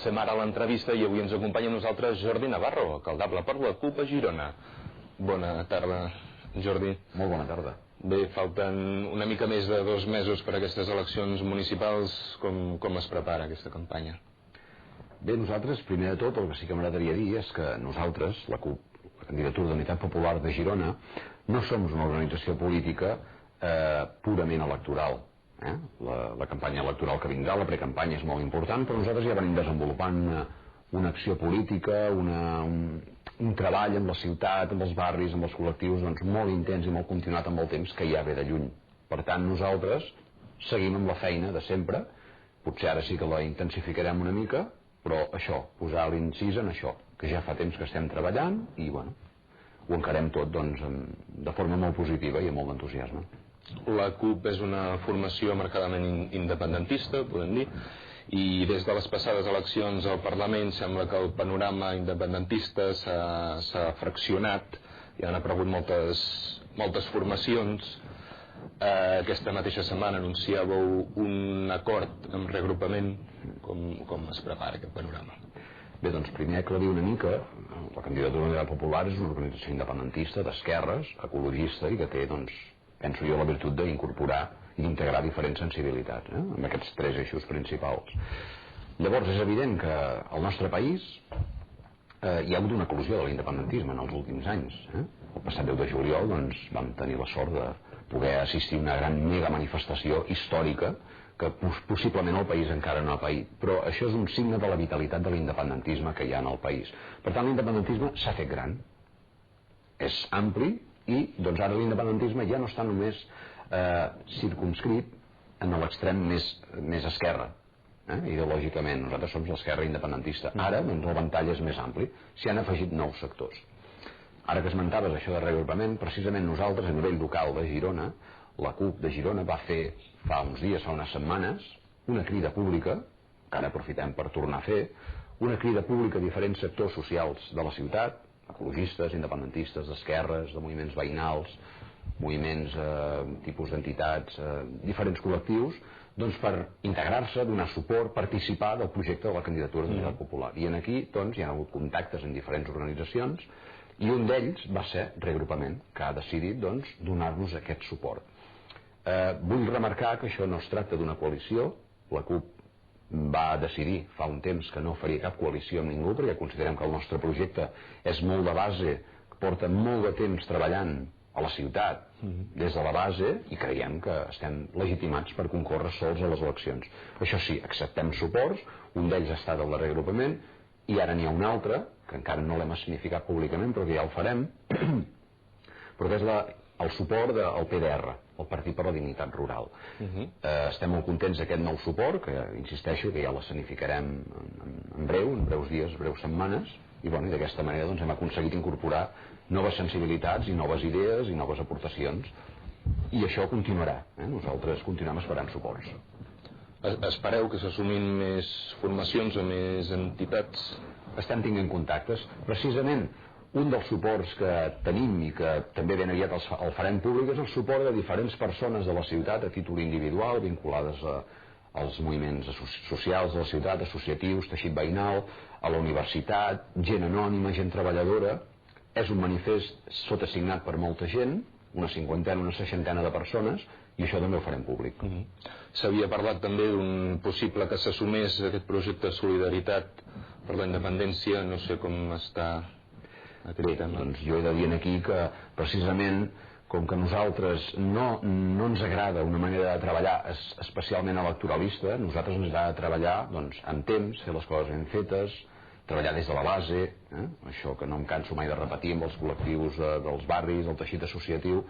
Avancem ara a l'entrevista i avui ens acompanya amb nosaltres Jordi Navarro, alcaldable per la CUP a Girona. Bona tarda, Jordi. Molt bona tarda. Bé, falten una mica més de 2 mesos per a aquestes eleccions municipals. Com es prepara aquesta campanya? Bé, nosaltres, primer de tot, el que sí que m'agradaria dir és que nosaltres, la CUP, la Candidatura d'Unitat Popular de Girona, no som una organització política purament electoral. La campanya electoral que vindrà, la precampanya és molt important, però nosaltres ja venim desenvolupant una acció política, un treball amb la ciutat, amb els barris, amb els col·lectius, doncs molt intens i molt continuat amb el temps, que ja ve de lluny. Per tant, nosaltres seguim amb la feina de sempre, potser ara sí que la intensificarem una mica, però això, posar l'incís en això, que ja fa temps que estem treballant i, bueno, ho encarem tot, doncs, de forma molt positiva i amb molt d'entusiasme. La CUP és una formació marcadament independentista, podem dir, i des de les passades eleccions al Parlament sembla que el panorama independentista s'ha fraccionat, hi han aparegut moltes formacions. Aquesta mateixa setmana anunciàveu un acord amb reagrupament. Com es prepara aquest panorama? Bé, doncs primer aclarir una mica, la Candidatura d'Unitat Popular és una organització independentista, d'esquerres, ecologista i que té, doncs, penso jo, la virtut d'incorporar i d'integrar diferents sensibilitats, amb aquests 3 eixos principals. Llavors, és evident que al nostre país hi ha hagut una eclosió de l'independentisme en els últims anys. El passat 10 de juliol doncs, vam tenir la sort de poder assistir a una gran mega manifestació històrica que possiblement el país encara no ha paït, però això és un signe de la vitalitat de l'independentisme que hi ha en el país. Per tant, l'independentisme s'ha fet gran, és ampli, i doncs ara l'independentisme ja no està només circumscrit en l'extrem més esquerra, ideològicament. Nosaltres som l'esquerra independentista. Ara doncs, el ventall és més ampli, s'hi han afegit nous sectors. Ara que esmentaves això de reagrupament, precisament nosaltres a nivell local de Girona, la CUP de Girona va fer fa uns dies, fa unes setmanes, una crida pública, que ara aprofitem per tornar a fer, una crida pública a diferents sectors socials de la ciutat, ecologistes, independentistes, d'esquerres, de moviments veïnals, moviments, tipus d'entitats, diferents col·lectius, doncs per integrar-se, donar suport, participar del projecte de la Candidatura d'Unitat Popular. I aquí doncs, hi ha hagut contactes en diferents organitzacions i un d'ells va ser Reagrupament, que ha decidit doncs, donar-nos aquest suport. Vull remarcar que això no es tracta d'una coalició, la CUP va decidir fa un temps que no faria cap coalició amb ningú perquè considerem que el nostre projecte és molt de base, que porta molt de temps treballant a la ciutat des de la base i creiem que estem legitimats per concórrer sols a les eleccions. Això sí, acceptem suports, un d'ells ha estat el de Reagrupament i ara n'hi ha un altre, que encara no l'hem significat públicament però que ja el farem, però que és el suport del PDR, el Partit per la Dignitat Rural. Estem molt contents d'aquest nou suport, que insisteixo que ja l'escenificarem en breus dies, breus setmanes, i d'aquesta manera doncs, hem aconseguit incorporar noves sensibilitats i noves idees i noves aportacions, i això continuarà. Nosaltres continuem esperant suports. Espereu que s'assumin més formacions o més entitats? Estem tinguent contactes. Precisament un dels suports que tenim i que també ben aviat el farem públic és el suport de diferents persones de la ciutat a títol individual vinculades als moviments socials de la ciutat, associatius, teixit veïnal, a la universitat, gent anònima, gent treballadora. És un manifest sotasignat per molta gent, una 50, una 60 de persones, i això també ho farem públic. S'havia parlat també d'un possible que s'assumés aquest projecte de solidaritat per la independència, no sé com està. Bé, doncs jo he de dir aquí que precisament com que a nosaltres no ens agrada una manera de treballar especialment electoralista, nosaltres ens agrada treballar amb temps, fer les coses ben fetes, treballar des de la base, això que no em canso mai de repetir amb els col·lectius dels barris, el teixit associatiu.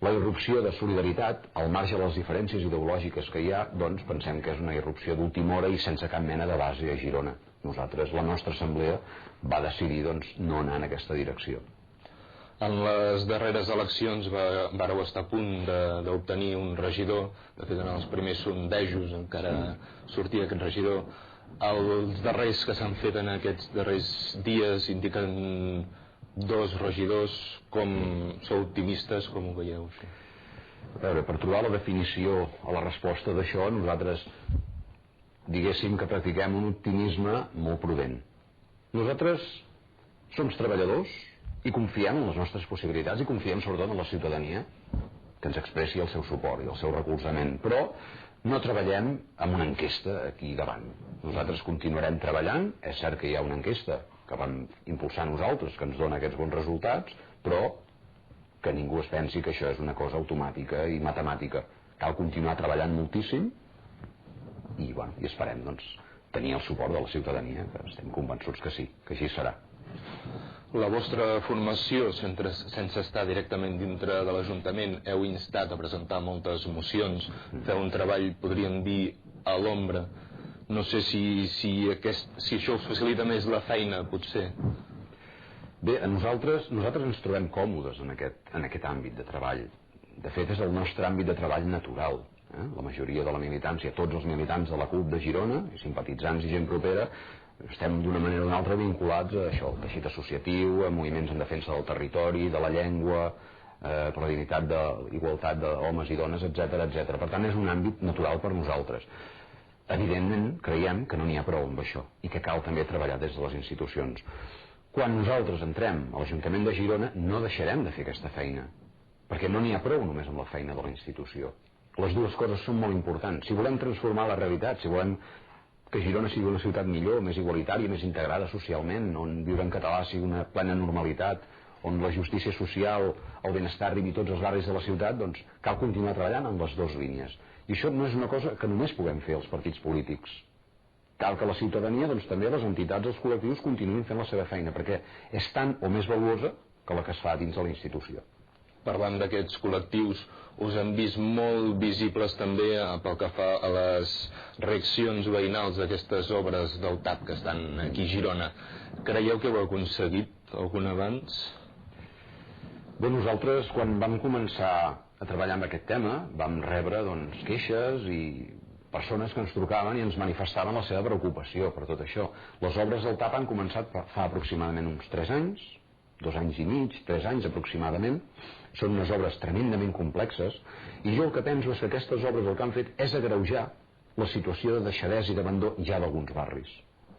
La irrupció de solidaritat, al marge de les diferències ideològiques que hi ha, doncs pensem que és una irrupció d'última hora i sense cap mena de base a Girona. Nosaltres, la nostra assemblea, va decidir no anar en aquesta direcció. En les darreres eleccions vàreu estar a punt d'obtenir un regidor, de fet en els primers sondejos encara sortia aquest regidor. Els darrers que s'han fet en aquests darrers dies indiquen 2 regidors. Sou optimistes, com ho veieu? A veure, per trobar la definició a la resposta d'això, nosaltres diguéssim que practiquem un optimisme molt prudent. Nosaltres som treballadors i confiem en les nostres possibilitats i confiem sobretot en la ciutadania que ens expressi el seu suport i el seu recolzament, però no treballem amb una enquesta aquí davant. Nosaltres continuarem treballant, és cert que hi ha una enquesta que vam impulsar nosaltres, que ens dona aquests bons resultats, però que ningú es pensi que això és una cosa automàtica i matemàtica. Cal continuar treballant moltíssim i esperem tenir el suport de la ciutadania, que estem convençuts que sí, que així serà. La vostra formació, sense estar directament dintre de l'Ajuntament, heu instat a presentar moltes mocions, fer un treball, podríem dir, a l'ombra. No sé si això us facilita més la feina, potser. Bé, nosaltres ens trobem còmodes en aquest àmbit de treball. De fet, és el nostre àmbit de treball natural. La majoria de la militància, tots els militants de la CUP de Girona, simpatitzants i gent propera, estem d'una manera o d'una altra vinculats a això, al teixit associatiu, a moviments en defensa del territori, de la llengua, per la dignitat de l'igualtat d'homes i dones, etc. Per tant, és un àmbit natural per nosaltres. Evidentment, creiem que no n'hi ha prou amb això i que cal també treballar des de les institucions. Quan nosaltres entrem a l'Ajuntament de Girona no deixarem de fer aquesta feina, perquè no n'hi ha prou només amb la feina de la institució. Les dues coses són molt importants. Si volem transformar la realitat, si volem que Girona sigui una ciutat millor, més igualitària, més integrada socialment, on viure en català sigui una plena normalitat, on la justícia social, el benestar arribi a tots els barris de la ciutat, doncs cal continuar treballant en les dues línies. I això no és una cosa que només puguem fer els partits polítics. Cal que la ciutadania, doncs també les entitats, els col·lectius continuïn fent la seva feina, perquè és tan o més valuosa que la que es fa dins de la institució. Parlant d'aquests col·lectius, us hem vist molt visibles també pel que fa a les reaccions veïnals d'aquestes obres del TAP que estan aquí a Girona. Creieu que heu aconseguit algun avanç? Bé, nosaltres quan vam començar a treballar amb aquest tema vam rebre queixes i persones que ens trucaven i ens manifestaven la seva preocupació per tot això. Les obres del TAP han començat fa aproximadament uns 3 anys, 2 anys i mig, 3 anys aproximadament. Són unes obres tremendament complexes i jo el que penso és que aquestes obres el que han fet és agreujar la situació de deixadesa i d'abandó ja d'alguns barris.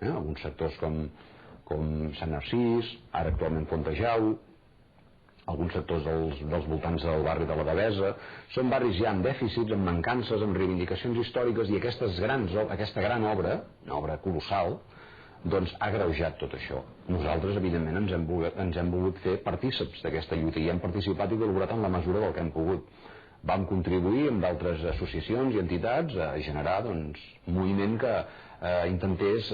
Alguns sectors com Sant Narcís, ara actualment Fontejau, alguns sectors dels voltants del barri de la Devesa. Són barris ja amb dèficits, amb mancances, amb reivindicacions històriques i aquesta gran obra, una obra colossal, doncs ha agreujat tot això. Nosaltres, evidentment, ens hem volgut fer partícips d'aquesta lluita i hem participat i col·laborat en la mesura del que hem pogut. Vam contribuir amb d'altres associacions i entitats a generar un moviment que intentés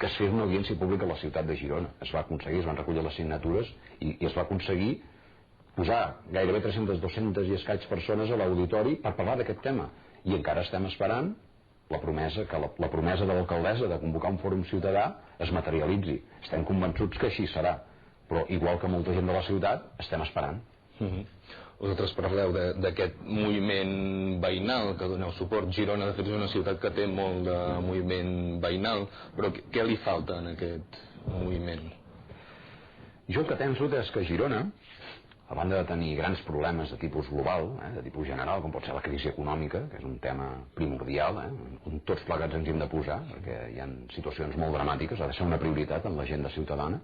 que es fes una audiència pública a la ciutat de Girona. Es va aconseguir, es van recollir les signatures i es va aconseguir posar gairebé 200 i escaig persones a l'auditori per parlar d'aquest tema. I encara estem esperant la promesa de l'alcaldessa de convocar un fòrum ciutadà es materialitzi. Estem convençuts que així serà, però igual que molta gent de la ciutat estem esperant. Vosaltres parleu d'aquest moviment veïnal que doneu suport. Girona, de fet, és una ciutat que té molt de moviment veïnal, però què li falta en aquest moviment? Jo el que penso és que Girona, a banda de tenir grans problemes de tipus global, de tipus general, com pot ser la crisi econòmica, que és un tema primordial, on tots plegats ens hi hem de posar, perquè hi ha situacions molt dramàtiques, ha de ser una prioritat en l'agenda ciutadana.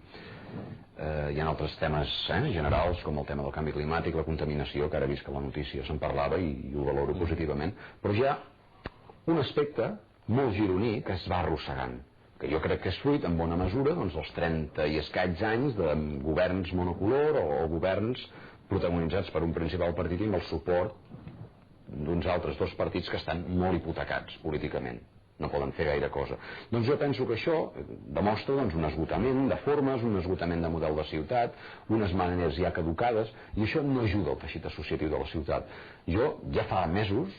Hi ha altres temes generals, com el tema del canvi climàtic, la contaminació, que ara he vist que la notícia se'n parlava i ho valoro positivament, però hi ha un aspecte molt gironí que es va arrossegant, que jo crec que és fruit, en bona mesura, dels 30 i escaig anys de governs monocolor o governs protagonitzats per un principal partit i amb el suport d'uns altres 2 partits que estan molt hipotecats políticament. No poden fer gaire cosa. Doncs jo penso que això demostra un esgotament de formes, un esgotament de model de ciutat, unes maneres ja caducades, i això no ajuda al teixit associatiu de la ciutat. Jo ja fa mesos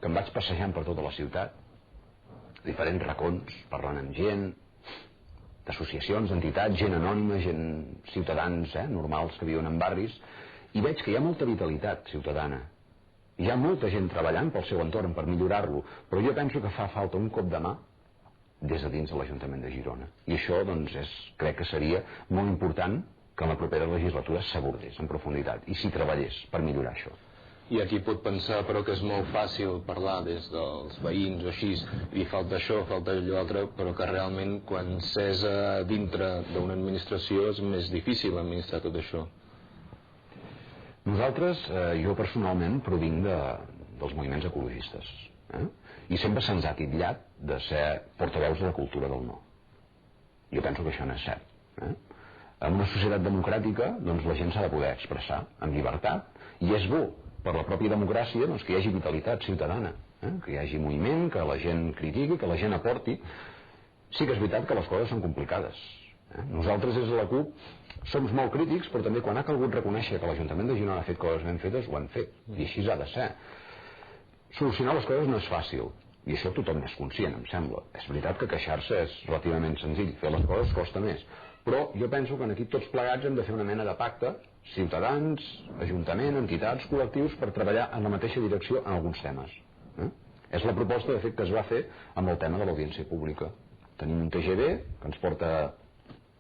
que em vaig passejant per tota la ciutat, diferents racons, parlant amb gent, d'associacions, entitats, gent anònima, ciutadans normals que viuen en barris, i veig que hi ha molta vitalitat ciutadana. Hi ha molta gent treballant pel seu entorn per millorar-lo, però jo penso que fa falta un cop de mà des de dins de l'Ajuntament de Girona. I això, crec que seria molt important que en la propera legislatura s'abordés en profunditat i s'hi treballés per millorar això. I aquí pot pensar però que és molt fàcil parlar des dels veïns o així, i falta això, falta allò altre, però que realment quan s'és dintre d'una administració és més difícil administrar tot això. Nosaltres, jo personalment provinc dels moviments ecologistes, i sempre se'ns ha titllat de ser portaveus de la cultura del no. Jo penso que això no és cert. En una societat democràtica, doncs, la gent s'ha de poder expressar amb llibertat, i és bo per la pròpia democràcia doncs, que hi hagi vitalitat ciutadana, que hi hagi moviment, que la gent critiqui, que la gent aporti. Sí que és veritat que les coses són complicades. Nosaltres des de la CUP som molt crítics, però també quan ha calgut reconèixer que l'Ajuntament de Girona ha fet coses ben fetes, ho han fet, i així ha de ser. Solucionar les coses no és fàcil, i això tothom n'és conscient, em sembla. És veritat que queixar-se és relativament senzill, fer les coses costa més, però jo penso que aquí tots plegats hem de fer una mena de pacte, ciutadans, ajuntament, entitats, col·lectius, per treballar en la mateixa direcció en alguns temes. És la proposta, de fet, que es va fer amb el tema de l'audiència pública. Tenim un TGV que ens porta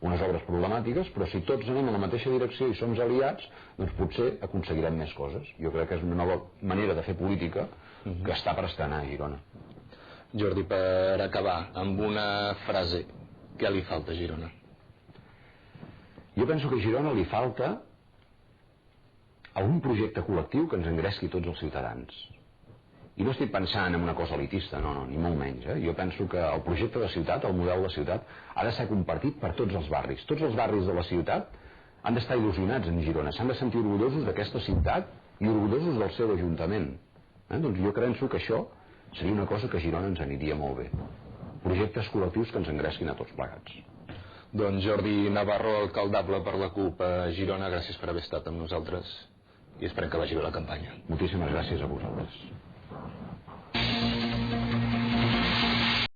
unes obres problemàtiques, però si tots anem en la mateixa direcció i som aliats, doncs potser aconseguirem més coses. Jo crec que és una nova manera de fer política que està per estrenar a Girona. Jordi, per acabar, amb una frase, què li falta a Girona? Jo penso que a Girona li falta un projecte col·lectiu que ens engresqui tots els ciutadans. I no estic pensant en una cosa elitista, no, ni molt menys. Jo penso que el projecte de ciutat, el model de ciutat, ha de ser compartit per tots els barris. Tots els barris de la ciutat han d'estar il·lusionats en Girona, s'han de sentir orgullosos d'aquesta ciutat i orgullosos del seu ajuntament. Doncs jo penso que això seria una cosa que a Girona ens aniria molt bé. Projectes col·lectius que ens engresquin a tots plegats. Doncs Jordi Navarro, alcaldable per la CUP a Girona, gràcies per haver estat amb nosaltres i esperem que vagi bé la campanya. Moltíssimes gràcies a vosaltres.